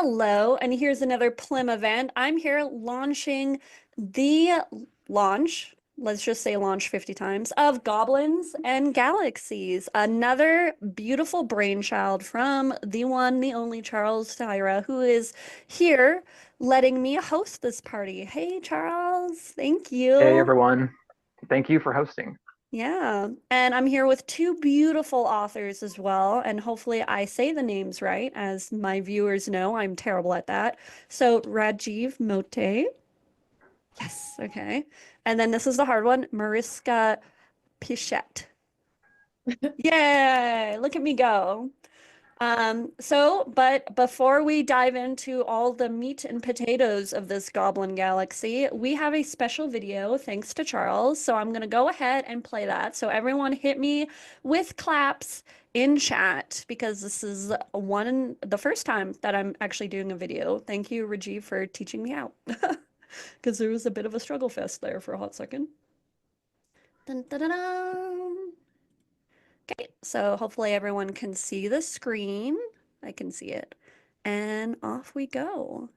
Hello, and here's another PLM event. I'm here launching the launch, let's just say launch 50 times, of Goblins and Galaxies, another beautiful brainchild from the one, the only Charles Tyra, who is here letting me host this party. Hey, Charles, thank Hey you. everyone, thank you for hosting. Yeah, and I'm here with two beautiful authors as well, and hopefully I say the names right, as my viewers know I'm terrible at that. So Rajiv Moté, yes, okay, and then this is the hard one, Marisca Pichette. Yay! Look at me go. But before we dive into all the meat and potatoes of this Goblin Galaxy, we have a special video thanks to Charles. So I'm gonna go ahead and play that. So everyone hit me with claps in chat because this is the first time that I'm actually doing a video. Thank you, Rajiv, for teaching me out. Because there was a bit of a struggle fest there for a hot second. Dun, dun, dun, dun. Okay, so hopefully everyone can see the screen. I can see it. And off we go.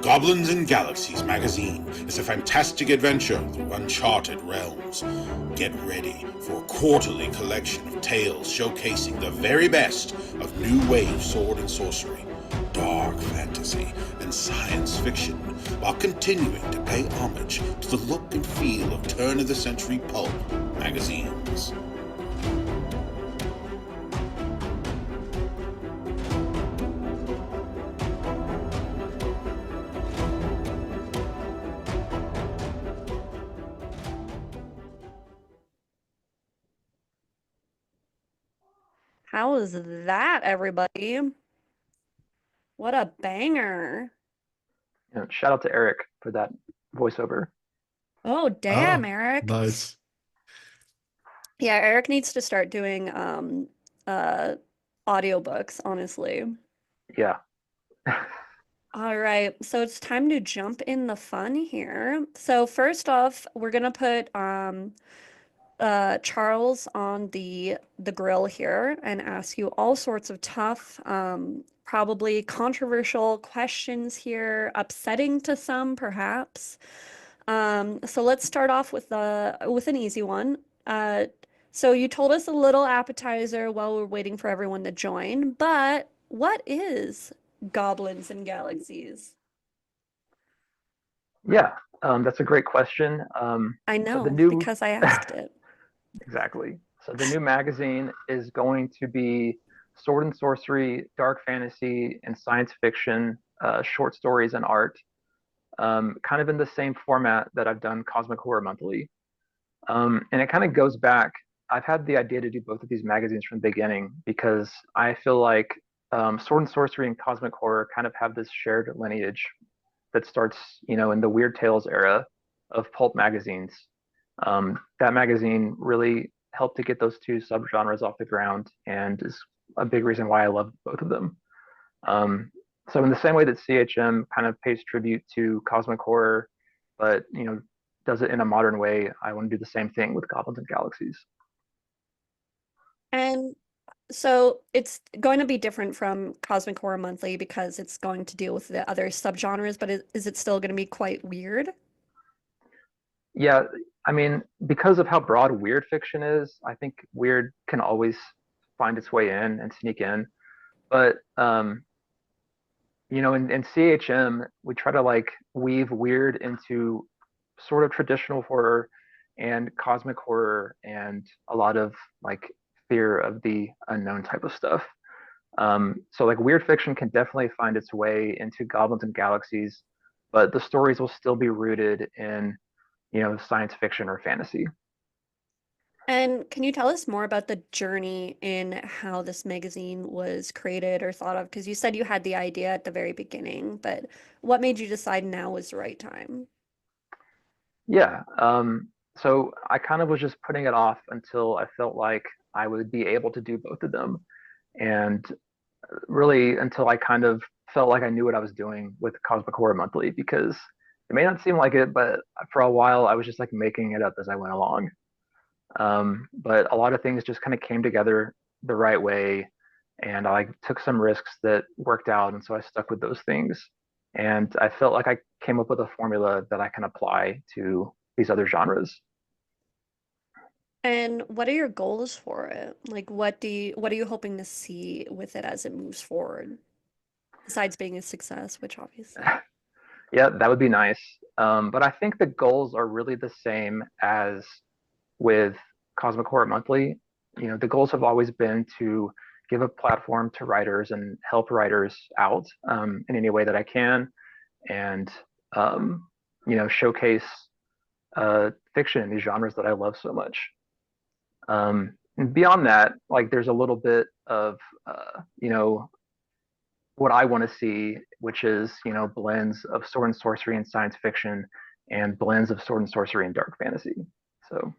Goblins and Galaxies Magazine is a fantastic adventure through uncharted realms. Get ready for a quarterly collection of tales showcasing the very best of new wave sword and sorcery, dark fantasy, and science fiction, while continuing to pay homage to the look and feel of turn-of-the-century pulp magazines. How is that, everybody? What a banger. Shout out to Eric for that voiceover. Oh, damn, Oh, Eric. nice. Yeah, Eric needs to start doing uh audiobooks, honestly. Yeah. All right, so it's time to jump in the fun here. So first off, we're gonna put Charles on the grill here and ask you all sorts of tough, probably controversial questions here, upsetting to some perhaps. So let's start off with an easy one. So you told us a little appetizer while we're waiting for everyone to join, but what is Goblins and Galaxies? Yeah, that's a great question. I So the know new, because I asked it. exactly. So the new magazine is going to be sword and sorcery, dark fantasy, and science fiction, short stories and art, kind of in the same format that I've done Cosmic Horror Monthly. And it kind of goes back. I've had the idea to do both of these magazines from the beginning because I feel like Sword and Sorcery and Cosmic Horror kind of have this shared lineage that starts, in the Weird Tales era of pulp magazines. That magazine really helped to get those two subgenres off the ground and is a big reason why I love both of them. Um, so in the same way that CHM kind of pays tribute to Cosmic Horror, but does it in a modern way, I want to do the same thing with Goblins and Galaxies. And so it's going to be different from Cosmic Horror Monthly because it's going to deal with the other subgenres, but is it still going to be quite weird? Yeah, I mean, because of how broad weird fiction is, I think weird can always find its way in and sneak in. But in CHM, we try to like weave weird into sort of traditional horror and cosmic horror and a lot of like fear of the unknown type of stuff. So like weird fiction can definitely find its way into Goblins and Galaxies, but the stories will still be rooted in, science fiction or fantasy. And can you tell us more about the journey in how this magazine was created or thought of? Because you said you had the idea at the very beginning, but what made you decide now was the right time? Yeah. So I kind of was just putting it off until I felt like I would be able to do both of them. And really until I kind of felt like I knew what I was doing with Cosmic Horror Monthly, because it may not seem like it, but for a while I was just like making it up as I went along. But a lot of things just kind of came together the right way, and I took some risks that worked out, and so I stuck with those things. And I felt like I came up with a formula that I can apply to these other genres. And what are your goals for it? Like what are you hoping to see with it as it moves forward? Besides being a success, which obviously. Yeah, that would be nice. But I think the goals are really the same as with Cosmic Horror Monthly. The goals have always been to give a platform to writers and help writers out in any way that I can, and showcase fiction in these genres that I love so much. And beyond that, like there's a little bit of what I want to see, which is blends of sword and sorcery and science fiction, and blends of sword and sorcery and dark fantasy. So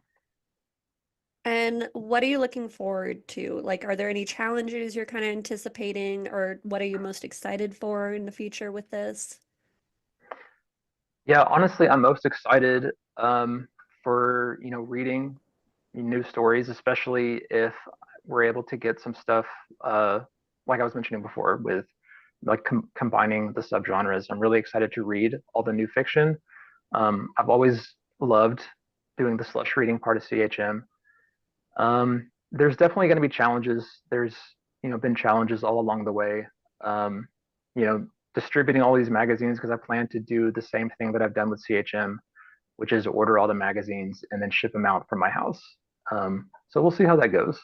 And what are you looking forward to? Like, are there any challenges you're kind of anticipating, or what are you most excited for in the future with this? yeah, honestly, I'm most excited for reading new stories, especially if we're able to get some stuff like I was mentioning before with like combining the subgenres. I'm really excited to read all the new fiction. I've always loved doing the slush reading part of CHM. There's definitely going to be challenges. There's been challenges all along the way. Um, you know, Distributing all these magazines because I plan to do the same thing that I've done with CHM, which is order all the magazines and then ship them out from my house. So we'll see how that goes.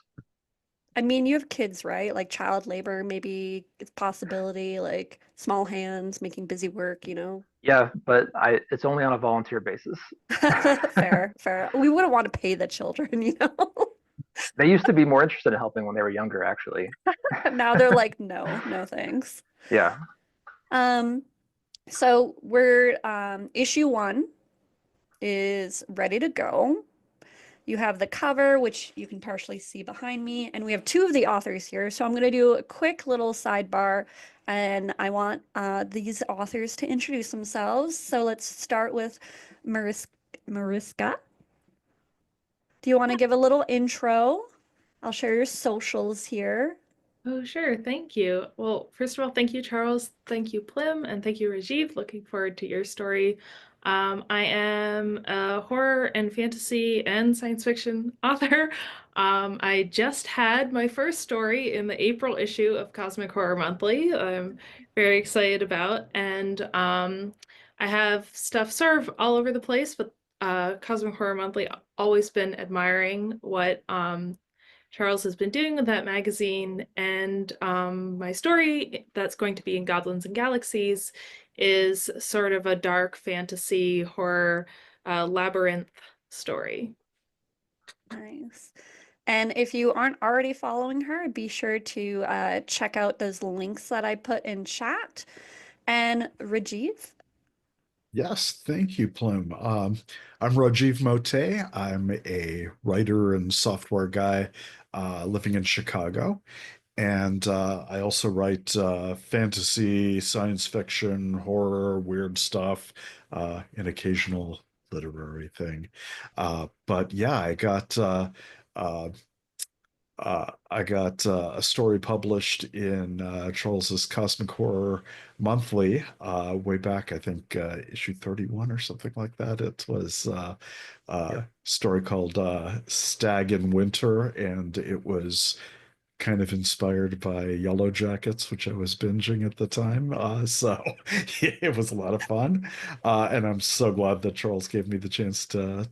I mean, you have kids, right? Like child labor, maybe it's possibility, like small hands making busy work, you know? Yeah, but it's only on a volunteer basis. Fair, fair. We wouldn't want to pay the children, you know? They used to be more interested in helping when they were younger, actually. Now they're like, no, no thanks. Yeah, Um, so we're issue 1 is ready to go. You have the cover, which you can partially see behind me, and we have 2 of the authors here. So I'm going to do a quick little sidebar, and I want these authors to introduce themselves. So let's start with Mariska. Do you want to give a little intro? I'll share your socials here. Oh, sure. Thank you. Well, first of all, thank you, Charles. Thank you, Plim, and thank you, Rajiv. Looking forward to your story. I am a horror and fantasy and science fiction author. I just had my first story in the April issue of Cosmic Horror Monthly. I'm very excited about, and I have stuff sort of all over the place, but Cosmic Horror Monthly always been admiring what Charles has been doing with that magazine, and my story that's going to be in Goblins and Galaxies is sort of a dark fantasy horror labyrinth story. Nice. And if you aren't already following her, be sure to check out those links that I put in chat. And Rajiv? Yes, thank you, Plum. I'm Rajiv Moté. I'm a writer and software guy living in Chicago. And I also write fantasy, science fiction, horror, weird stuff, an occasional literary thing. But yeah, uh, I got a story published in Charles's Cosmic Horror Monthly way back, I think issue 31 or something like that. It was a yeah, story called Stag in Winter, and it was kind of inspired by Yellow Jackets, which I was binging at the time. So it was a lot of fun. And I'm so glad that Charles gave me the chance to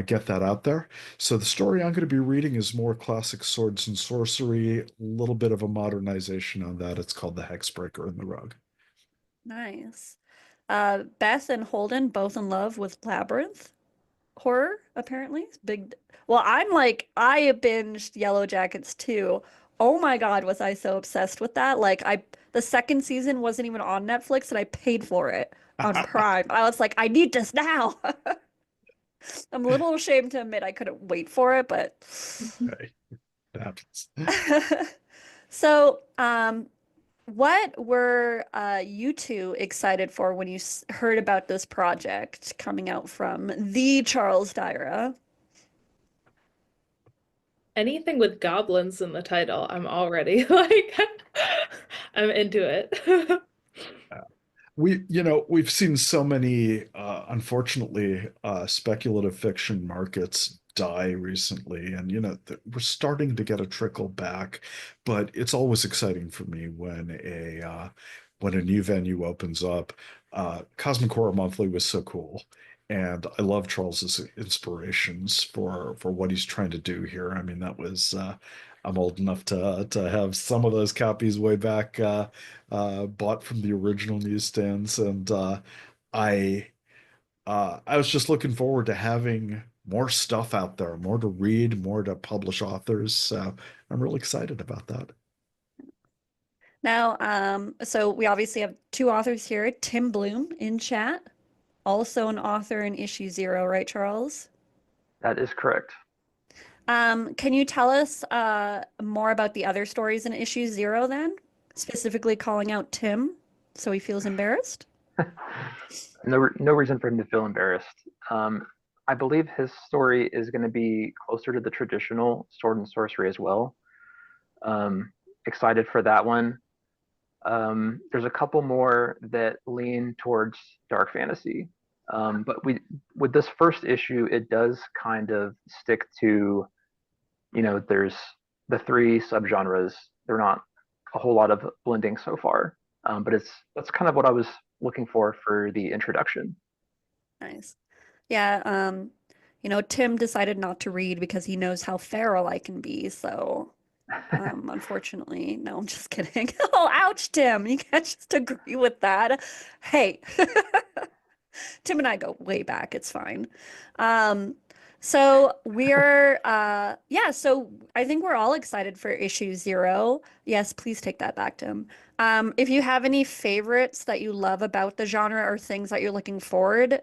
get that out there. So the story I'm going to be reading is more classic swords and sorcery, a little bit of a modernization on that. It's called The Hexbreaker in the Rug. Nice. Beth and Holden both in love with Labyrinth horror, apparently. It's big. Well, I'm like, I binged Yellow Jackets too. Oh my God, was I so obsessed with that? The second season wasn't even on Netflix and I paid for it on Prime. I was like, I need this now. I'm a little ashamed to admit I couldn't wait for it, but Hey, it happens. so, what were you two excited for when you heard about this project coming out from the Charles Tyra? anything with goblins in the title, I'm already like I'm into it. We've seen so many, unfortunately, speculative fiction markets die recently, and we're starting to get a trickle back. But it's always exciting for me when a new venue opens up. Cosmic Horror Monthly was so cool, and I love Charles's inspirations for what he's trying to do here. I mean, that was I'm old enough to have some of those copies way back. Bought from the original newsstands, and I I was just looking forward to having more stuff out there, more to read, more to publish authors. So I'm really excited about that. Now, so we obviously have two authors here, Tim Bloom in chat, also an author in issue 0, right, Charles? That is correct. Can you tell us more about the other stories in issue 0 then? Specifically calling out Tim so he feels embarrassed? No reason for him to feel embarrassed. I believe his story is going to be closer to the traditional sword and sorcery as well. Excited for that one. There's a couple more that lean towards dark fantasy. But with this first issue, it does kind of stick to, there's the three subgenres. They're not a whole lot of blending so far. But that's kind of what I was looking for the introduction. Nice. Yeah, Tim decided not to read because he knows how feral I can be, so unfortunately, no, I'm just kidding. Oh, ouch, Tim. You can't just agree with that. Hey, Tim and I go way back. It's fine. So so I think we're all excited for issue 0. Yes, please take that back, Tim. If you have any favorites that you love about the genre or things that you're looking forward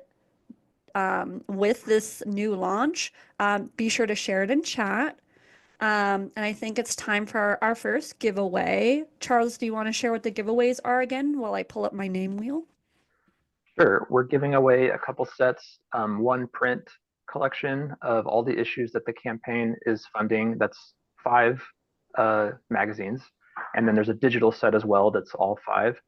with this new launch, be sure to share it in chat. And I think it's time for our first giveaway. Charles, do you want to share what the giveaways are again while I pull up my name wheel? Sure. We're giving away a couple sets, one print collection of all the issues that the campaign is funding. That's 5 magazines. And then there's a digital set as well that's all 5.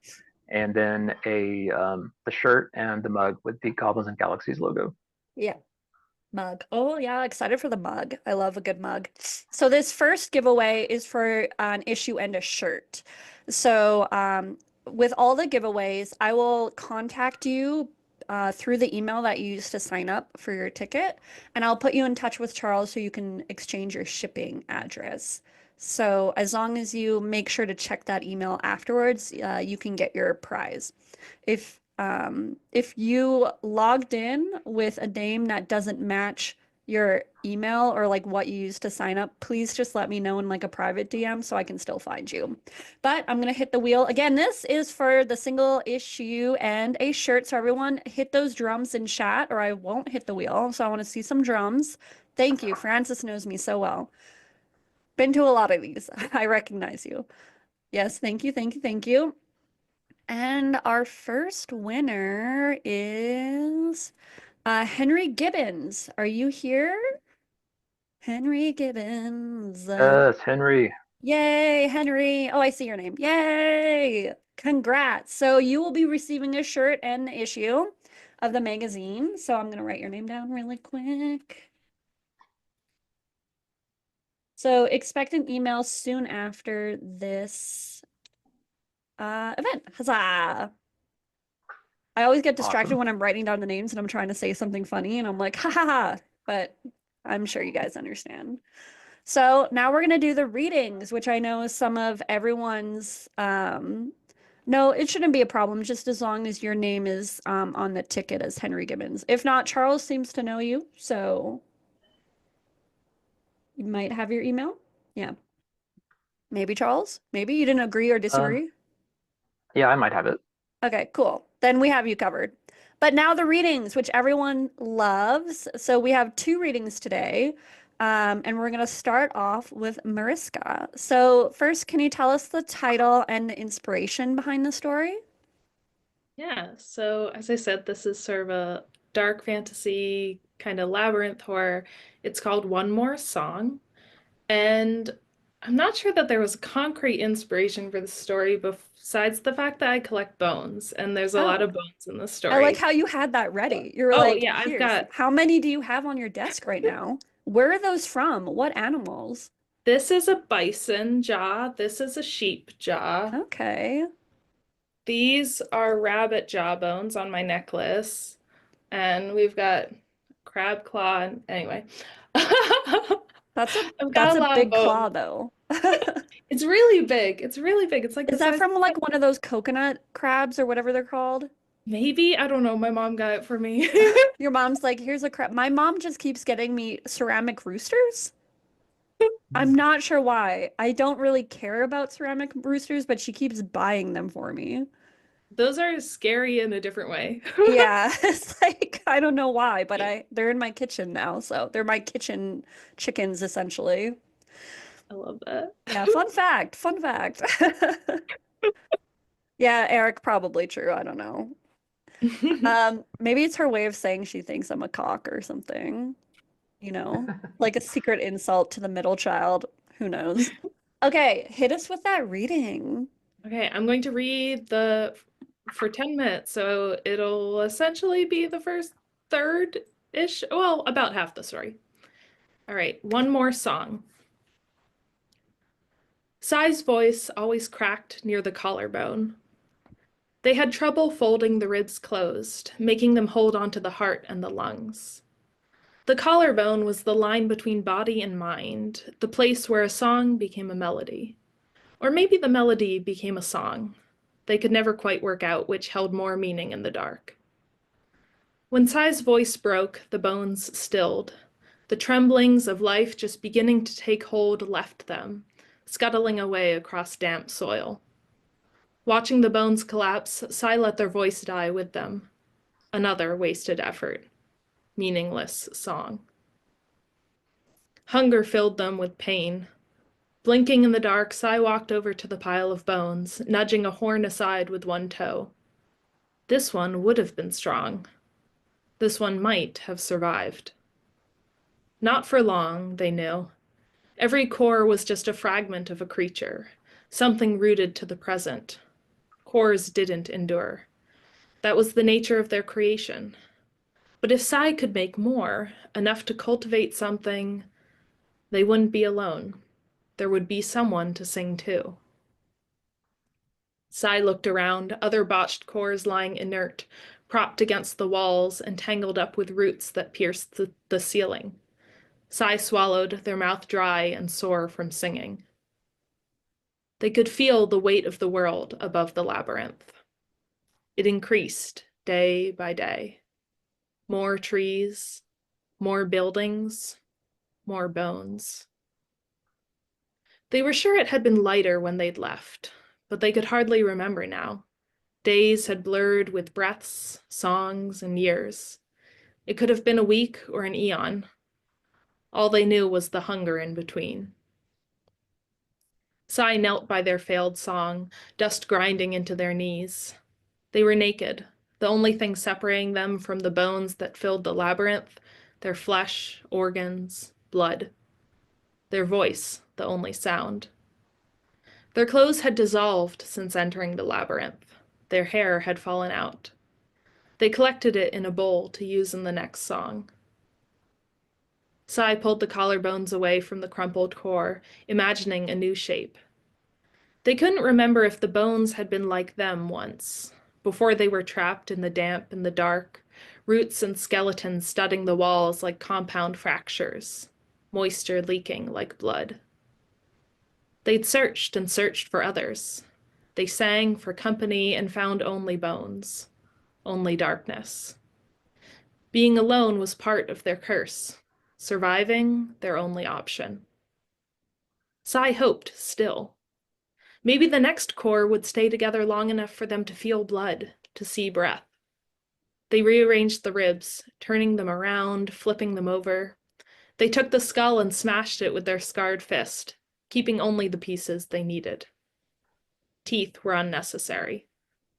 And then the shirt and the mug with the Goblins and Galaxies logo. Yeah. Mug. Oh, yeah, excited for the mug. I love a good mug. So this first giveaway is for an issue and a shirt. So with all the giveaways, I will contact you through the email that you used to sign up for your ticket, and I'll put you in touch with Charles so you can exchange your shipping address. So as long as you make sure to check that email afterwards, you can get your prize. If you logged in with a name that doesn't match your email or like what you used to sign up, please just let me know in like a private DM so I can still find you. But I'm gonna hit the wheel again. This is for the single issue and a shirt. So everyone hit those drums in chat or I won't hit the wheel. So I want to see some drums. Thank you. Francis knows me so well. Been to a lot of these. I recognize you. Yes, thank you, thank you, thank you. And our first winner is Henry Gibbons. Are you here? Henry Gibbons. Yes, Henry. Yay, Henry. Oh, I see your name. Yay. Congrats. So you will be receiving a shirt and the issue of the magazine. So I'm going to write your name down really quick. So expect an email soon after this event. Huzzah! I always get distracted Awesome. when I'm writing down the names and I'm trying to say something funny and I'm like, ha ha ha. But I'm sure you guys understand. So now we're gonna do the readings, which I know is some of everyone's no, it shouldn't be a problem just as long as your name is on the ticket as Henry Gibbons. If not, Charles seems to know you, so you might have your email. Yeah. Maybe Charles? Maybe you didn't agree or disagree? Yeah, I might have it. Okay, cool. Then we have you covered. But now the readings, which everyone loves. So we have 2 readings today. And we're going to start off with Marisca. So first, can you tell us the title and the inspiration behind the story? Yeah, so as I said, this is sort of a dark fantasy kind of labyrinth horror. It's called One More Song. And I'm not sure that there was a concrete inspiration for the story besides the fact that I collect bones, and there's a lot Oh, of bones in the I like story. how you had that ready. You were Oh, like, yeah, I've here's got how many do you have on your desk right now? Where are those from? What animals? this is a bison jaw, this is a sheep jaw. Okay. These are rabbit jaw bones on my necklace, and we've got crab claw. Anyway, That's a I've got that's a a lot of big claw bones. though. It's really big. It's really big. It's like Is the that size from of like one of those coconut crabs or whatever they're called? maybe. I don't know. My mom got it for me. Your mom's like, here's a crab. My mom just keeps getting me ceramic roosters. I'm not sure why. I don't really care about ceramic roosters, but she keeps buying them for me. Those are scary in a different way. Yeah, it's like I don't know why, but they're in my kitchen now, so they're my kitchen chickens essentially. I love that. Yeah, fun fact, fun fact. Yeah, Eric, probably true. I don't know. Maybe it's her way of saying she thinks I'm a cock or something, you know, like a secret insult to the middle child. Who knows? Okay, hit us with that reading. Okay, I'm going to read the for 10 minutes, so it'll essentially be the first third-ish, well, about half the story. All right, one more song. Sai's voice always cracked near the collarbone. They had trouble folding the ribs closed, making them hold onto the heart and the lungs. The collarbone was the line between body and mind, the place where a song became a melody. Or maybe the melody became a song. They could never quite work out which held more meaning in the dark. When Sai's voice broke, the bones stilled. The tremblings of life just beginning to take hold left them, scuttling away across damp soil. Watching the bones collapse, Sai let their voice die with them. Another wasted effort. Meaningless song. Hunger filled them with pain. Blinking in the dark, Sai walked over to the pile of bones, nudging a horn aside with one toe. This one would have been strong. This one might have survived. Not for long, they knew. Every core was just a fragment of a creature, something rooted to the present. Cores didn't endure. That was the nature of their creation. But if Sai could make more, enough to cultivate something, they wouldn't be alone. There would be someone to sing to. Sai looked around, other botched cores lying inert, propped against the walls and tangled up with roots that pierced the ceiling. Sai swallowed, their mouth dry and sore from singing. They could feel the weight of the world above the labyrinth. It increased day by day. More trees, more buildings, more bones. They were sure it had been lighter when they'd left, but they could hardly remember now. Days had blurred with breaths, songs, and years. It could have been a week or an eon. All they knew was the hunger in between. Sai knelt by their failed song, dust grinding into their knees. They were naked, the only thing separating them from the bones that filled the labyrinth, their flesh, organs, blood. Their voice, the only sound. Their clothes had dissolved since entering the labyrinth. Their hair had fallen out. They collected it in a bowl to use in the next song. Sai pulled the collarbones away from the crumpled core, imagining a new shape. They couldn't remember if the bones had been like them once, before they were trapped in the damp and the dark, roots and skeletons studding the walls like compound fractures, moisture leaking like blood. They'd searched and searched for others. They sang for company and found only bones, only darkness. Being alone was part of their curse, surviving their only option. Sai hoped still. Maybe the next core would stay together long enough for them to feel blood, to see breath. They rearranged the ribs, turning them around, flipping them over. They took the skull and smashed it with their scarred fist, keeping only the pieces they needed. Teeth were unnecessary.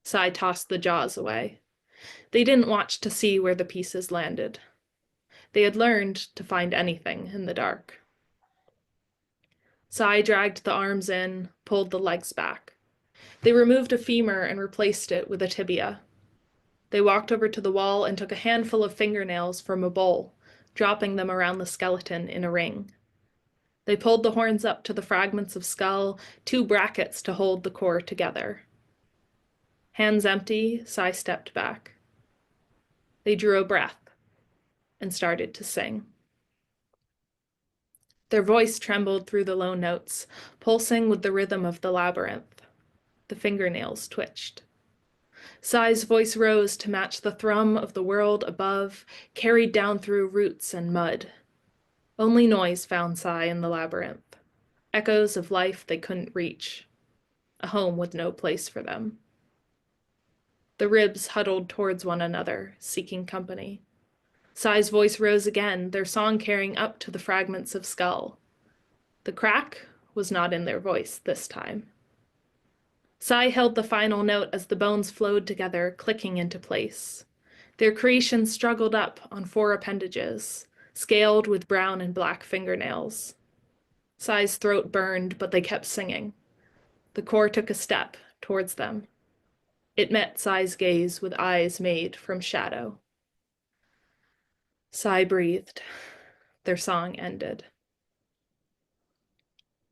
Sai tossed the jaws away. They didn't watch to see where the pieces landed. They had learned to find anything in the dark. Sai dragged the arms in, pulled the legs back. They removed a femur and replaced it with a tibia. They walked over to the wall and took a handful of fingernails from a bowl, dropping them around the skeleton in a ring. They pulled the horns up to the fragments of skull, 2 brackets to hold the core together. Hands empty, Sai stepped back. They drew a breath and started to sing. Their voice trembled through the low notes, pulsing with the rhythm of the labyrinth. The fingernails twitched. Sai's voice rose to match the thrum of the world above, carried down through roots and mud. Only noise found Sai in the labyrinth, echoes of life they couldn't reach, a home with no place for them. The ribs huddled towards one another, seeking company. Sai's voice rose again, their song carrying up to the fragments of skull. The crack was not in their voice this time. Sai held the final note as the bones flowed together, clicking into place. Their creation struggled up on 4 appendages, scaled with brown and black fingernails. Sai's throat burned, but they kept singing. The core took a step towards them. It met Sai's gaze with eyes made from shadow. Sai breathed. Their song ended.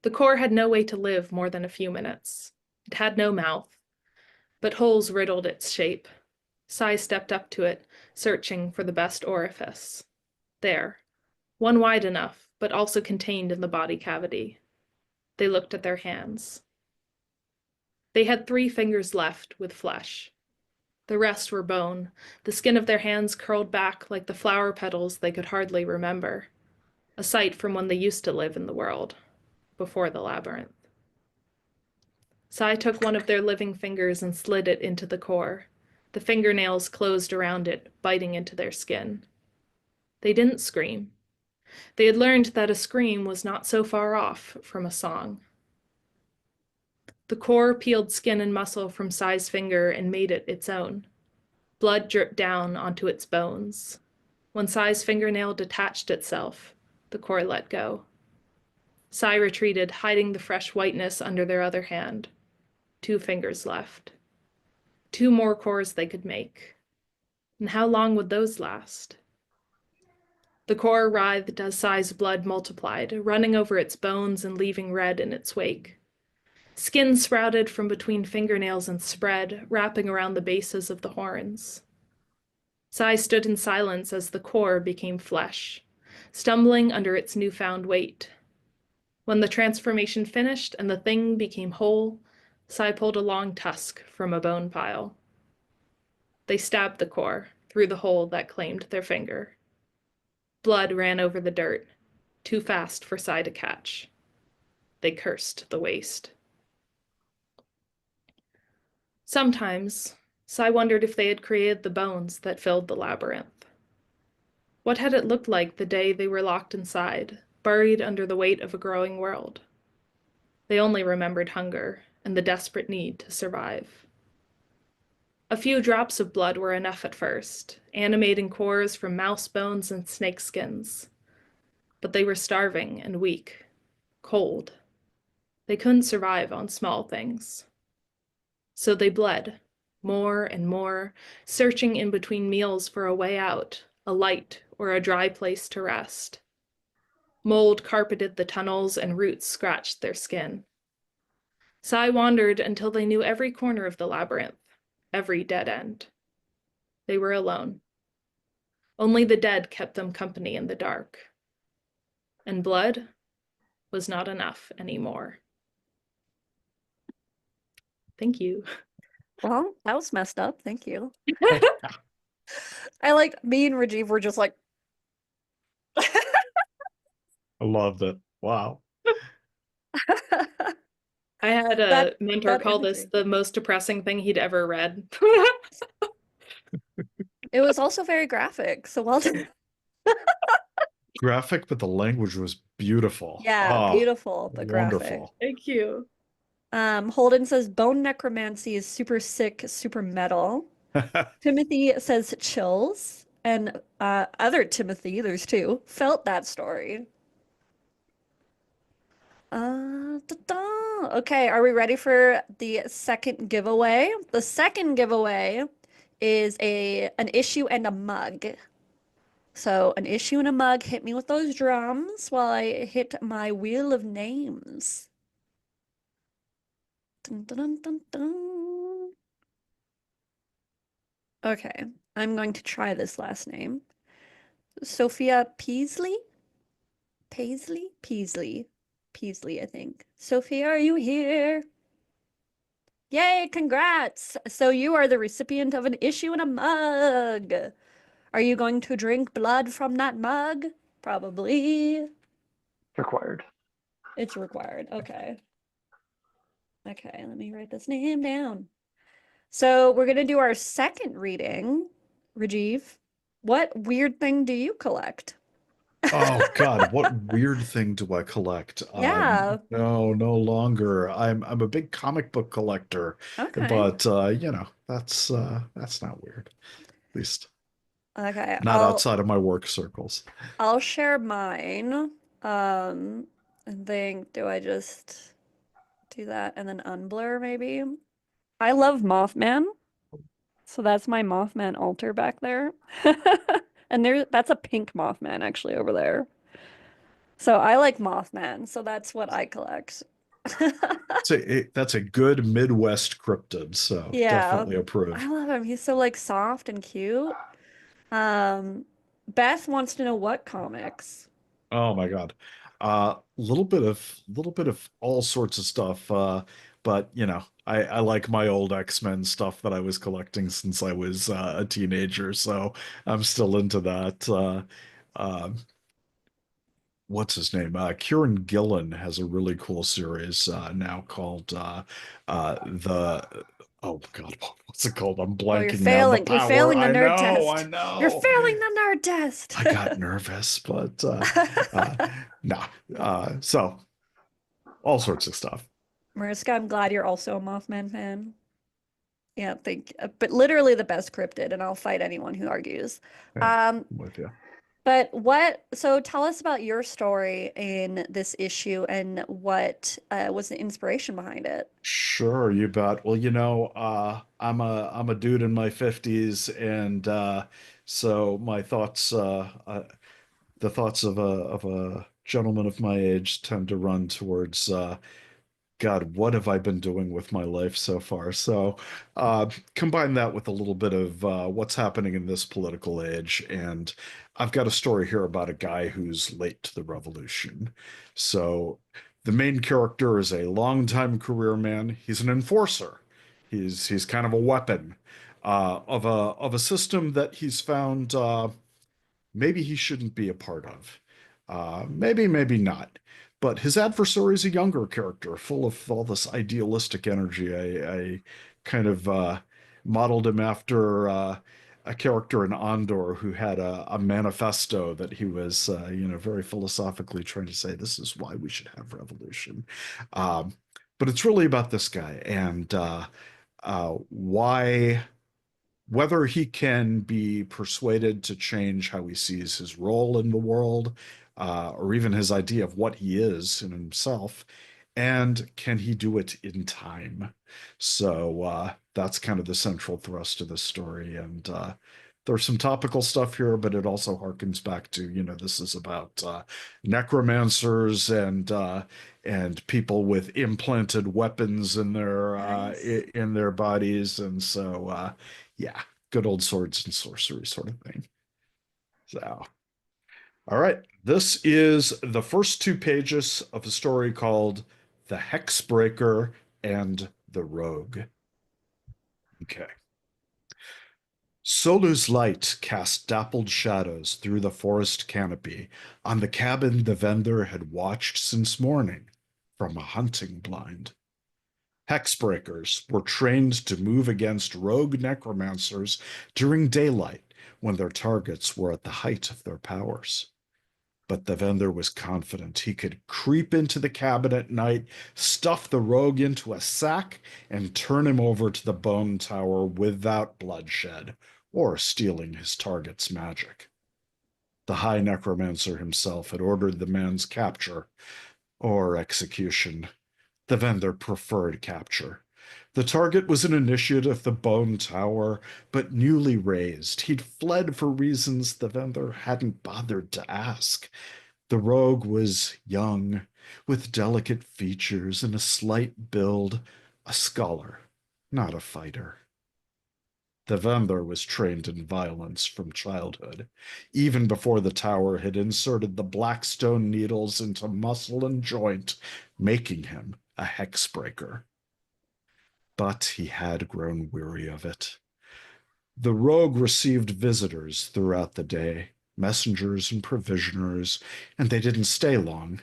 The core had no way to live more than a few minutes. It had no mouth, but holes riddled its shape. Sai stepped up to it, searching for the best orifice. There, one wide enough, but also contained in the body cavity. They looked at their hands. They had 3 fingers left with flesh. The rest were bone, the skin of their hands curled back like the flower petals they could hardly remember, a sight from when they used to live in the world, before the labyrinth. Sai took one of their living fingers and slid it into the core. The fingernails closed around it, biting into their skin. They didn't scream. They had learned that a scream was not so far off from a song. The core peeled skin and muscle from Sai's finger and made it its own. Blood dripped down onto its bones. When Sai's fingernail detached itself, the core let go. Sai retreated, hiding the fresh whiteness under their other hand. 2 fingers left. 2 more cores they could make. And how long would those last? The core writhed as Sai's blood multiplied, running over its bones and leaving red in its wake. Skin sprouted from between fingernails and spread, wrapping around the bases of the horns. Sai stood in silence as the core became flesh, stumbling under its newfound weight. When the transformation finished and the thing became whole, Sai pulled a long tusk from a bone pile. They stabbed the core through the hole that claimed their finger. Blood ran over the dirt, too fast for Sai to catch. They cursed the waste. Sometimes, Sai wondered if they had created the bones that filled the labyrinth. What had it looked like the day they were locked inside, buried under the weight of a growing world? They only remembered hunger and the desperate need to survive. A few drops of blood were enough at first, animating cores from mouse bones and snake skins. But they were starving and weak, cold. They couldn't survive on small things. So they bled, more and more, searching in between meals for a way out, a light, or a dry place to rest. Mold carpeted the tunnels and roots scratched their skin. Sai wandered until they knew every corner of the labyrinth, every dead end. They were alone. Only the dead kept them company in the dark. And blood was not enough anymore. Thank you. Well, that was messed up. Thank you. I like me and Rajiv were just like I loved it. Wow. I had a That- mentor that call this imagery. the most depressing thing he'd ever read. It was also very graphic, so well done. Graphic, but the language was beautiful. Yeah, Oh, beautiful, but graphic. wonderful. Thank you. Holden says bone necromancy is super sick, super metal. Timothy says chills, and other Timothy, there's 2, felt that story. Okay, are we ready for the second giveaway? The second giveaway is an issue and a mug. So an issue and a mug. Hit me with those drums while I hit my wheel of names. Dun, dun, dun, dun, dun. Okay, I'm going to try this last name. Sophia Peasley? Paisley? Peasley. Peasley, I think. Sophia, are you here? Yay, congrats! So you are the recipient of an issue and a mug. Are you going to drink blood from that mug? Probably. Required. It's required. Okay. Okay, let me write this name down. So we're gonna do our second reading. Rajiv, what weird thing do you collect? Oh God, what weird thing do I collect? Yeah. No longer. I'm a big comic book collector, Okay. but that's not weird. At least Okay. not outside of my work circles. I'll share mine. I think, do I just do that and then unblur maybe? I love Mothman, so that's my Mothman altar back there. And that's a pink Mothman actually over there. So I like Mothman, so that's what I collect. That's a good Midwest cryptid, so Yeah, definitely I approve. love him. He's so like soft and cute. Um, Beth wants to know what comics. Oh my God. Little bit of all sorts of stuff. But I like my old X-Men stuff that I was collecting since I was a teenager, so I'm still into that. Um, what's his name? Kieran Gillen has a really cool series now called the oh God, what's it called? I'm Oh, you're blanking now. The failing. You're Power. failing the I nerd know, I test. You're know. failing the nerd test. I got nervous, but uh, no. So all sorts of stuff. Mariska, I'm glad you're also a Mothman fan. Yeah, but literally the best cryptid, and I'll fight anyone who argues. Yeah, Um, I'm with you. so tell us about your story in this issue and what was the inspiration behind it? Sure, you bet. Well, I'm a dude in my 50s, and so my thoughts, the thoughts of a gentleman of my age tend to run towards God, what have I been doing with my life so far? So, combine that with a little bit of what's happening in this political age, and I've got a story here about a guy who's late to the revolution. So, the main character is a longtime career man. He's an enforcer. He's kind of a weapon of a system that he's found maybe he shouldn't be a part of. Maybe not. But his adversary is a younger character, full of all this idealistic energy. I kind of modeled him after a character in Andor who had a manifesto that he was, very philosophically trying to say, this is why we should have revolution. Um, but it's really about this guy and why whether he can be persuaded to change how he sees his role in the world, or even his idea of what he is in himself, and can he do it in time? So that's kind of the central thrust of the story. And there's some topical stuff here, but it also harkens back to, this is about necromancers and people with implanted weapons in their Nice. in their bodies, and so yeah, good old swords and sorcery sort of thing. So, all right, this is the first two pages of a story called "The Hexbreaker and the Rogue." Okay. Solu's light cast dappled shadows through the forest canopy on the cabin the vendor had watched since morning from a hunting blind. Hexbreakers were trained to move against rogue necromancers during daylight when their targets were at the height of their powers. But the vendor was confident he could creep into the cabin at night, stuff the rogue into a sack, and turn him over to the bone tower without bloodshed or stealing his target's magic. The High Necromancer himself had ordered the man's capture, or execution. The vendor preferred capture. The target was an initiate of the Bone Tower, but newly raised. He'd fled for reasons the vendor hadn't bothered to ask. The rogue was young, with delicate features and a slight build, a scholar, not a fighter. The vendor was trained in violence from childhood, even before the tower had inserted the blackstone needles into muscle and joint, making him a hexbreaker. But he had grown weary of it. The rogue received visitors throughout the day, messengers and provisioners, and they didn't stay long.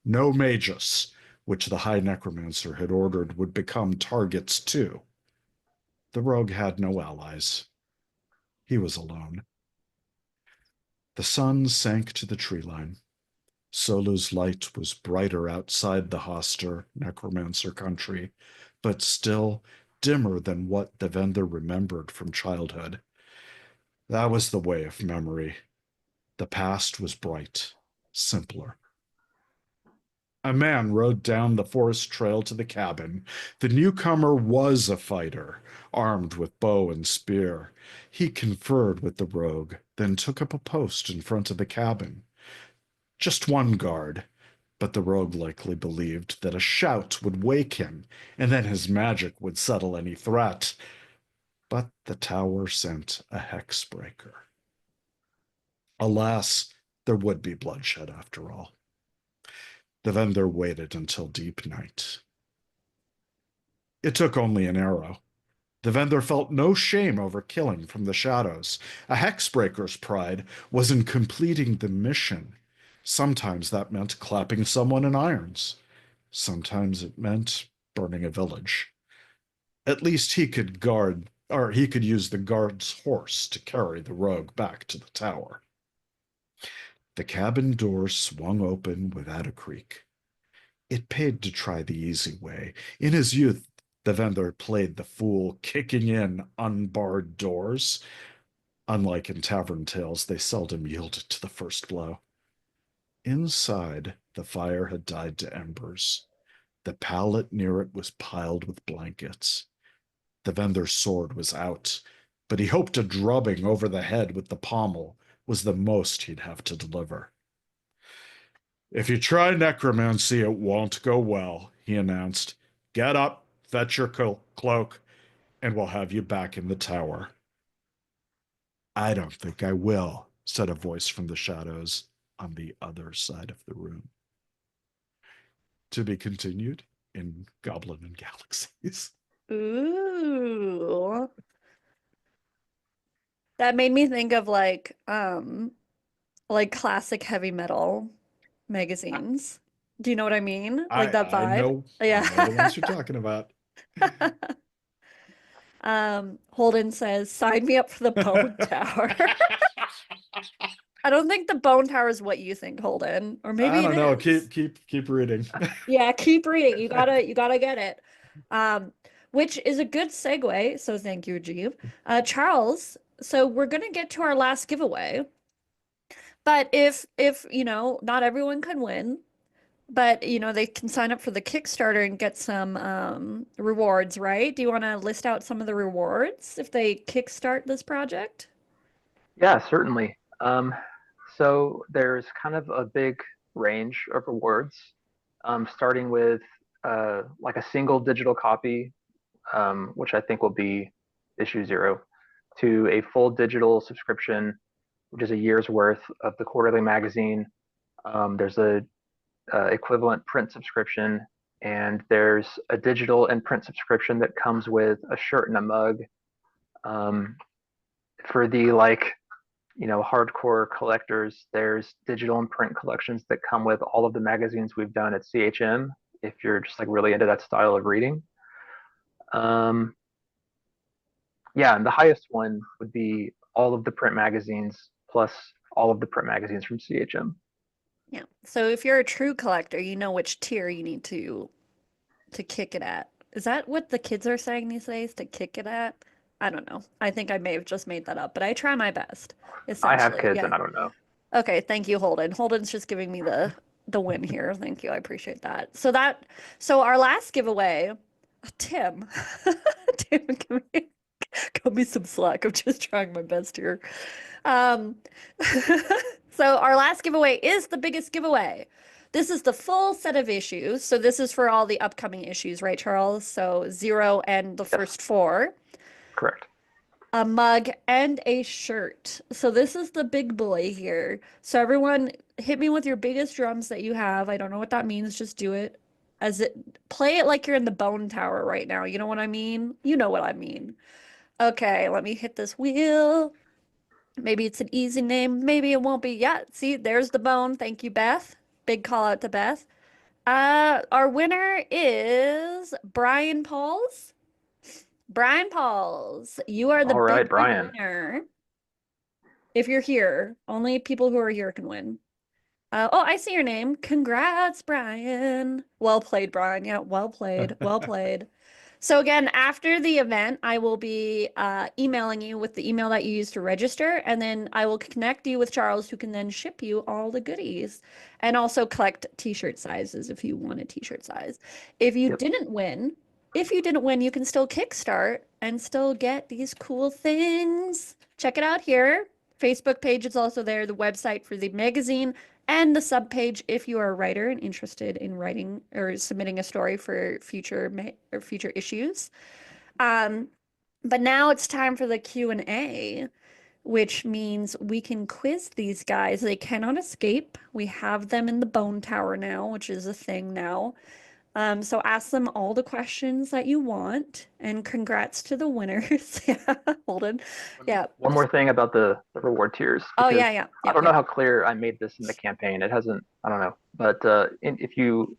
No magus, which the High Necromancer had ordered, would become targets too. The rogue had no allies. He was alone. The sun sank to the tree line. Solu's light was brighter outside the Hoster Necromancer country, but still dimmer than what the vendor remembered from childhood. That was the way of memory. The past was bright, simpler. A man rode down the forest trail to the cabin. The newcomer was a fighter, armed with bow and spear. He conferred with the rogue, then took up a post in front of the cabin. Just one guard, but the rogue likely believed that a shout would wake him, and then his magic would settle any threat. But the tower sent a hexbreaker. Alas, there would be bloodshed after all. The vendor waited until deep night. It took only an arrow. The vendor felt no shame over killing from the shadows. A hexbreaker's pride was in completing the mission. Sometimes that meant clapping someone in irons. Sometimes it meant burning a village. At least he could use the guard's horse to carry the rogue back to the tower. The cabin door swung open without a creak. It paid to try the easy way. In his youth, the vendor played the fool, kicking in unbarred doors. Unlike in tavern tales, they seldom yielded to the first blow. Inside, the fire had died to embers. The pallet near it was piled with blankets. The vendor's sword was out, but he hoped a drubbing over the head with the pommel was the most he'd have to deliver. "If you try necromancy, it won't go well," he announced. "Get up, fetch your cloak, and we'll have you back in the tower." "I don't think I will," said a voice from the shadows on the other side of the room. To be continued in Goblin and Galaxies. Ooh. That made me think of like classic heavy metal magazines. Do you know what I mean? Like that I vibe? know, Yeah. I know the ones you're talking about. Holden says, "Sign me up for the Bone Tower." I don't think the Bone Tower is what you think, Holden, or maybe I don't know. is. Keep reading. Yeah, keep reading. You gotta get it. Which is a good segue. So thank you, Rajiv. Charles, so we're gonna get to our last giveaway. But if not everyone can win, but they can sign up for the Kickstarter and get some rewards, right? Do you want to list out some of the rewards if they kickstart this project? Yeah, certainly. So there's kind of a big range of rewards, starting with like a single digital copy, which I think will be issue 0, to a full digital subscription, which is a year's worth of the quarterly magazine. There's a equivalent print subscription, and there's a digital and print subscription that comes with a shirt and a mug. For the hardcore collectors, there's digital and print collections that come with all of the magazines we've done at CHM, if you're just like really into that style of reading. Yeah, and the highest one would be all of the print magazines plus all of the print magazines from CHM. Yeah. So if you're a true collector, you know which tier you need to kick it at. Is that what the kids are saying these days? To kick it at? I don't know. I think I may have just made that up, but I try my best. I have Essentially, kids yeah. and I don't know. Okay, thank you, Holden. Holden's just giving me the the win here. Thank you. I appreciate that. So our last giveaway, Tim, Tim, cut me some slack. I'm just trying my best here. Um, so our last giveaway is the biggest giveaway. This is the full set of issues. So this is for all the upcoming issues, right, Charles? So 0 and the first 4. Correct. A mug and a shirt. So this is the big boy here. So everyone hit me with your biggest drums that you have. I don't know what that means. Just do it. Play it like you're in the bone tower right now. You know what I mean? You know what I mean. Okay, let me hit this wheel. Maybe it's an easy name. Maybe it won't be yet. See, there's the bone. Thank you, Beth. Big call out to Beth. Our winner is Brian Pauls. Brian Pauls, you are the All right, big Brian. winner. If you're here, only people who are here can win. Oh, I see your name. Congrats, Brian. Well played, Brian. Yeah, well played. Well played. So again, after the event, I will be emailing you with the email that you used to register, and then I will connect you with Charles, who can then ship you all the goodies and also collect t-shirt sizes if you want a t-shirt size. If you didn't win, you can still kickstart and still get these cool things. Check it out here. Facebook page is also there, the website for the magazine, and the subpage if you are a writer and interested in writing or submitting a story for future issues. But now it's time for the Q&A, which means we can quiz these guys. They cannot escape. We have them in the bone tower now, which is a thing now. So ask them all the questions that you want, and congrats to the winners. Yeah, Holden. Yeah. One more thing about the reward tiers. Oh, because yeah. I don't know how clear I made this in the campaign. It hasn't, I don't know. But if you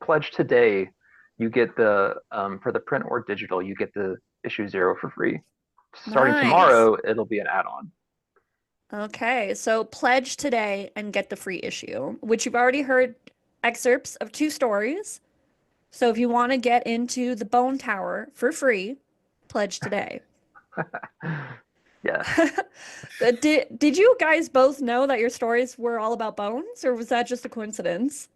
pledge today, you get for the print or digital, you get the issue 0 for free. Starting Nice. tomorrow, it'll be an add-on. Okay, so pledge today and get the free issue, which you've already heard excerpts of 2 stories. So if you want to get into the Bone Tower for free, pledge today. Yeah. Did you guys both know that your stories were all about bones, or was that just a coincidence?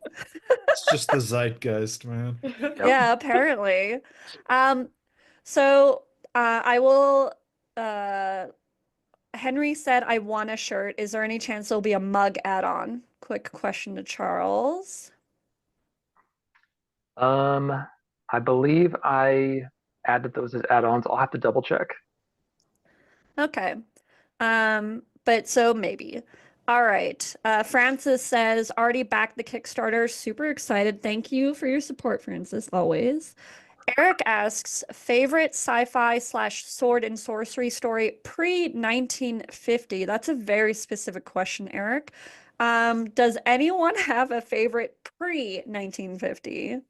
It's just the zeitgeist, man. Yeah, apparently. So I will Henry said I want a shirt. Is there any chance there'll be a mug add-on? Quick question to Charles. I believe I added those as add-ons. I'll have to double check. Okay. But so maybe. All right. Francis says, already backed the Kickstarter. Super excited. Thank you for your support, Francis, always. Eric asks, favorite sci-fi / sword and sorcery story pre-1950? That's a very specific question, Eric. Does anyone have a favorite pre-1950?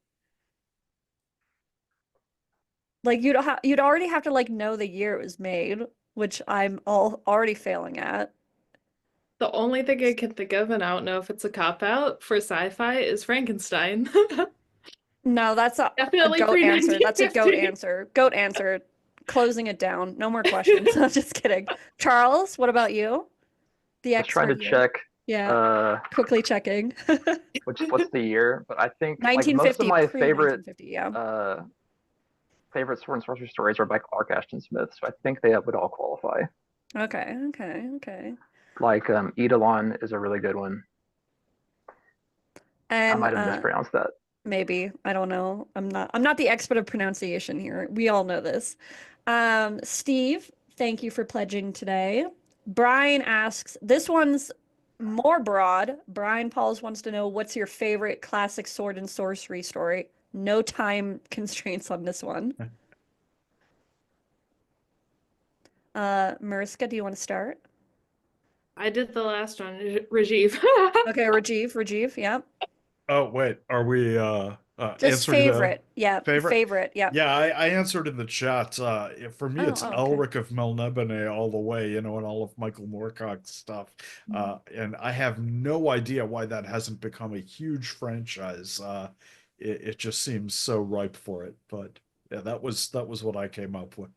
Like you'd already have to like know the year it was made, which I'm already failing at. The only thing I can think of, and I don't know if it's a cop-out for sci-fi, is Frankenstein. No, that's a Definitely goat answer. That's a goat 1950. answer. Goat answer. Closing it down. No more questions. I'm just kidding. Charles, what about you? The I was trying to expert here. check Yeah, quickly checking. what's the year, but I think like 1950, most of my favorite pre-1950, yeah. favorite sword and sorcery stories are by Clark Ashton Smith, so I think they would all qualify. Okay. Like Eidolon is a really good one. I And might have mispronounced that. maybe. I don't know. I'm not the expert of pronunciation here. We all know this. Steve, thank you for pledging today. Brian asks, this one's more broad. Brian Pauls wants to know, what's your favorite classic sword and sorcery story? No time constraints on this one. Mariska, do you want to start? I did the last one, Rajiv. Okay, Rajiv, yeah. Oh, wait, are we Just answering favorite. Yeah, favorite, yeah. Yeah, I answered in the chat. For me, it's okay. Elric of Melnibone all the way, and all of Michael Moorcock's stuff. And I have no idea why that hasn't become a huge franchise. It just seems so ripe for it. But yeah, that was what I came up with.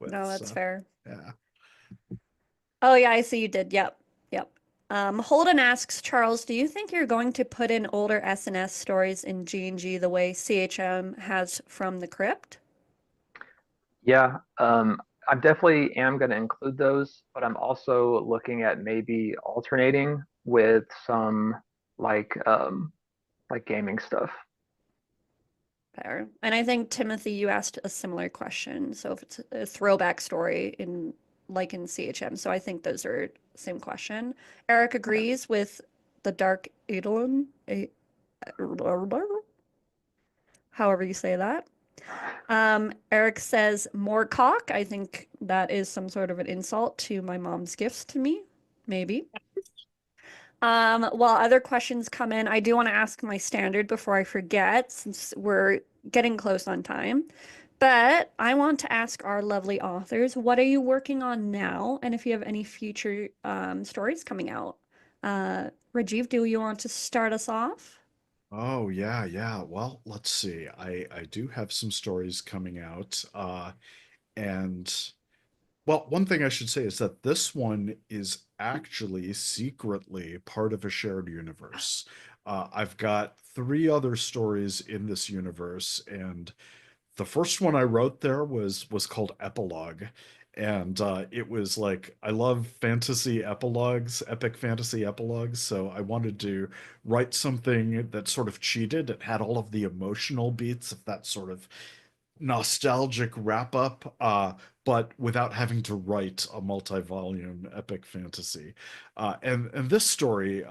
No, that's fair. Yeah. Oh yeah, I see you did. Yep. Holden asks, Charles, do you think you're going to put in older S&S stories in G&G the way CHM has from the Crypt? Yeah, I definitely am going to include those, but I'm also looking at maybe alternating with some like um, like gaming stuff. Fair. And I think, Timothy, you asked a similar question. So if it's a throwback story in like in CHM, so I think those are same question. Eric agrees with the Dark Eidolon, however you say that. Eric says more cock. I think that is some sort of an insult to my mom's gifts to me, maybe. While other questions come in, I do want to ask my standard before I forget, since we're getting close on time. But I want to ask our lovely authors, what are you working on now? And if you have any future stories coming out. Rajiv, do you want to start us off? Oh yeah, yeah. Well, let's see. I do have some stories coming out. And well, one thing I should say is that this one is actually secretly part of a shared universe. I've got three other stories in this universe, and the first one I wrote there was called Epilogue. And it was like I love fantasy epilogues, epic fantasy epilogues. So I wanted to write something that sort of cheated. It had all of the emotional beats of that sort of nostalgic wrap up, but without having to write a multi-volume epic fantasy. And this story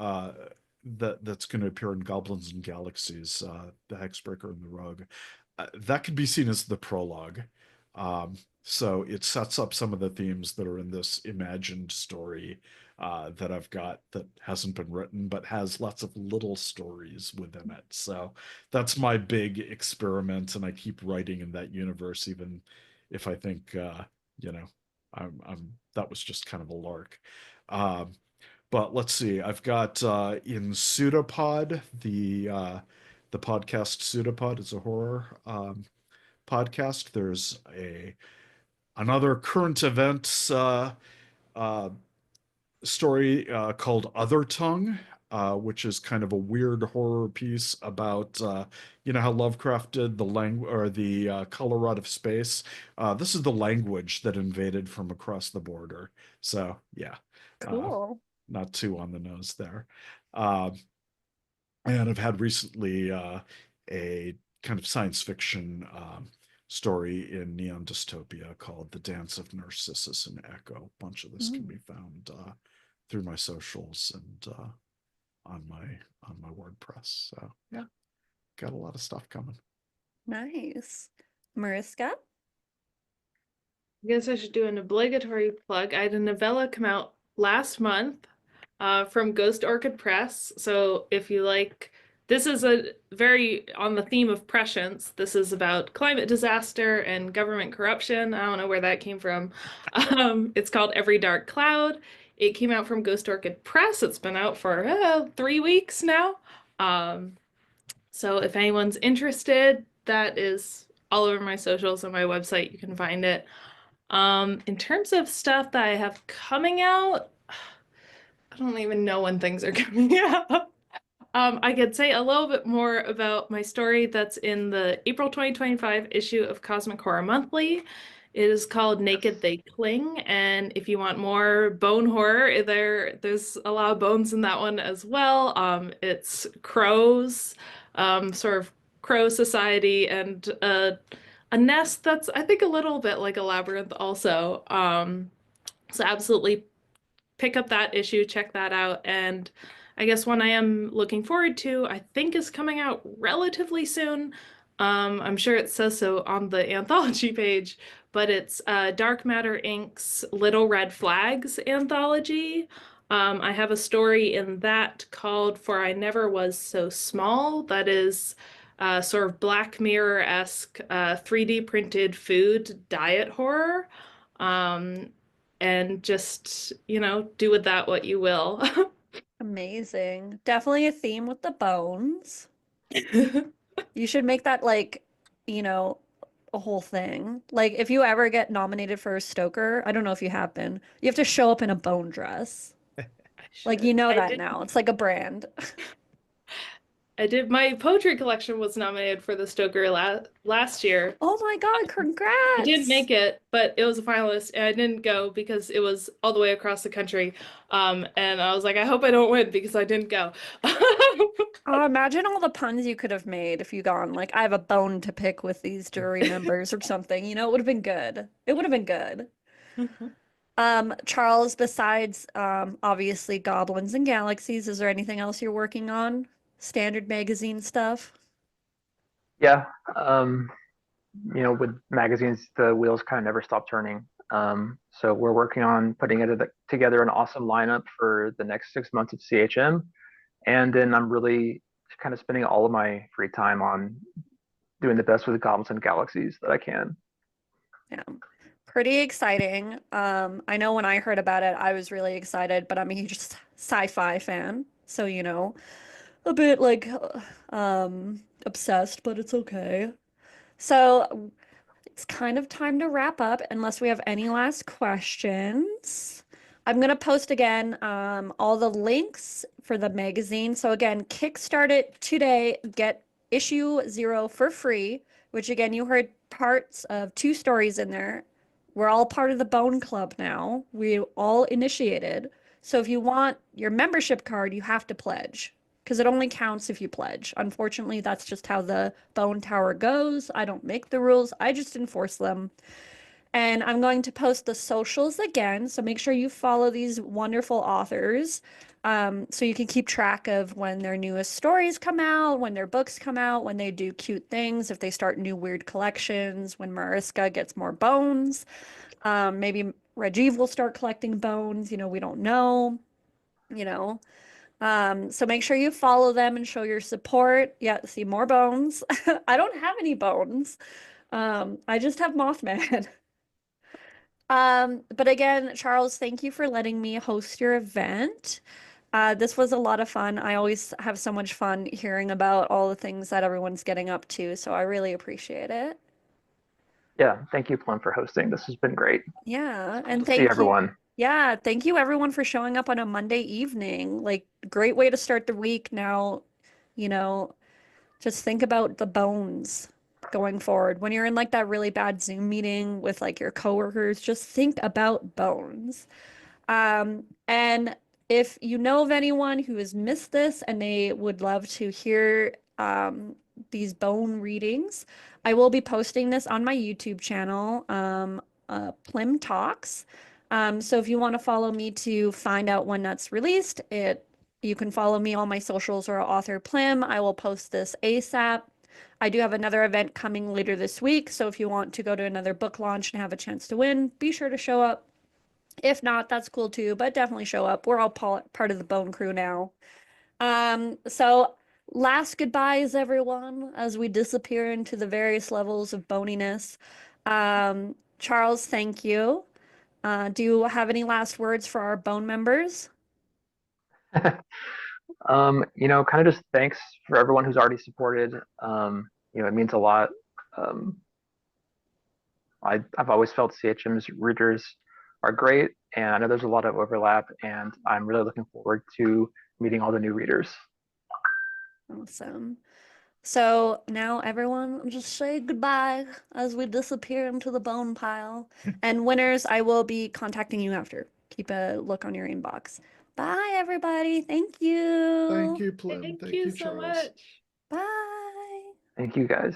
that's going to appear in Goblins and Galaxies, the Hexbreaker and the Rogue, that could be seen as the prologue. So it sets up some of the themes that are in this imagined story that I've got that hasn't been written, but has lots of little stories within it. So that's my big experiment, and I keep writing in that universe, even if I think, you know, I'm that was just kind of a lark. Um, but let's see, I've got in Pseudopod, the podcast Pseudopod is a horror podcast. There's a another current events uh, story called Other Tongue, which is kind of a weird horror piece about you know how Lovecraft did the language or the color out of space. This is the language that invaded from across the border. So yeah, uh, Cool. not too on the nose there. Uh, and I've had recently a kind of science fiction story in Neon Dystopia called The Dance of Narcissus and Echo. A bunch of this can Mm, be found through my socials and on my WordPress. So yeah, got a lot of stuff coming. nice. Mariska? I guess I should do an obligatory plug. I had a novella come out last month from Ghost Orchid Press. So if you like, this is a very on the theme of prescience. This is about climate disaster and government corruption. I don't know where that came from. It's called Every Dark Cloud. It came out from Ghost Orchid Press. It's been out for 3 weeks now. Um, so if anyone's interested, that is all over my socials and my website. You can find it. In terms of stuff that I have coming out, I don't even know when things are coming out. I could say a little bit more about my story that's in the April 2025 issue of Cosmic Horror Monthly. It is called Naked They Cling, and if you want more bone horror, there's a lot of bones in that one as well. It's crows, sort of crow society, and a nest that's I think a little bit like a labyrinth also. So absolutely pick up that issue, check that out. And I guess one I am looking forward to, I think is coming out relatively soon. I'm sure it says so on the anthology page, but it's Dark Matter Inc.'s Little Red Flags anthology. I have a story in that called For I Never Was So Small, that is sort of Black Mirror-esque 3D printed food diet horror. Um, and just, do with that what you will. Amazing. Definitely a theme with the bones. You should make that like, you know, a whole thing. Like if you ever get nominated for a Stoker, I don't know if you have been, you have to show up in a bone dress. Like, should. you know I that did. now. It's like a brand. I did. My poetry collection was nominated for the Stoker last year. Oh my God, I didn't congrats. make it, but it was a finalist, and I didn't go because it was all the way across the country. And I was like, I hope I don't win because I didn't go. Oh, imagine all the puns you could have made if you gone like, I have a bone to pick with these jury members or something. You know, it would have been good. It would have been good. Charles, besides obviously Goblins and Galaxies, is there anything else you're working on? Standard magazine stuff? Yeah, with magazines, the wheels kind of never stop turning. So we're working on putting together an awesome lineup for the next 6 months of CHM. And then I'm really kind of spending all of my free time on doing the best with the Goblins and Galaxies that I can. Yeah. Pretty exciting. I know when I heard about it, I was really excited, but I'm a huge sci-fi fan. So, a bit like obsessed, but it's okay. So it's kind of time to wrap up unless we have any last questions. I'm going to post again all the links for the magazine. So again, kickstart it today, get issue 0 for free, which again, you heard parts of 2 stories in there. We're all part of the Bone Club now. We all initiated. So if you want your membership card, you have to pledge because it only counts if you pledge. Unfortunately, that's just how the Bone Tower goes. I don't make the rules, I just enforce them. And I'm going to post the socials again, so make sure you follow these wonderful authors so you can keep track of when their newest stories come out, when their books come out, when they do cute things, if they start new weird collections, when Marisca gets more bones. Maybe Rajiv will start collecting bones, we don't know, you know. So make sure you follow them and show your support. Yeah, see more bones. I don't have any bones. I just have Mothman. But again, Charles, thank you for letting me host your event. This was a lot of fun. I always have so much fun hearing about all the things that everyone's getting up to, so I really appreciate it. Yeah, thank you, Plum, for hosting. This has been great. Yeah, Good and to see thank you. everyone. Yeah, thank you everyone for showing up on a Monday evening. Like, great way to start the week now, you know, just think about the bones going forward. When you're in like that really bad Zoom meeting with like your coworkers, just think about bones. And if you know of anyone who has missed this and they would love to hear these bone readings, I will be posting this on my YouTube channel, Plim Talks. So if you want to follow me to find out when that's released, you can follow me on my socials or author Plim. I will post this ASAP. I do have another event coming later this week, so if you want to go to another book launch and have a chance to win, be sure to show up. If not, that's cool too, but definitely show up. We're all part of the Bone Crew now. So last goodbyes, everyone, as we disappear into the various levels of boniness. Charles, thank you. Do you have any last words for our bone members? Kind of just thanks for everyone who's already supported. It means a lot. I've always felt CHM's readers are great, and I know there's a lot of overlap, and I'm really looking forward to meeting all the new readers. Awesome. So now everyone just say goodbye as we disappear into the bone pile. And winners, I will be contacting you after. Keep a look on your inbox. Bye, everybody. Thank you. Thank you, Plim. Thank Thank you you, so Charles. much. Bye. Thank you, guys.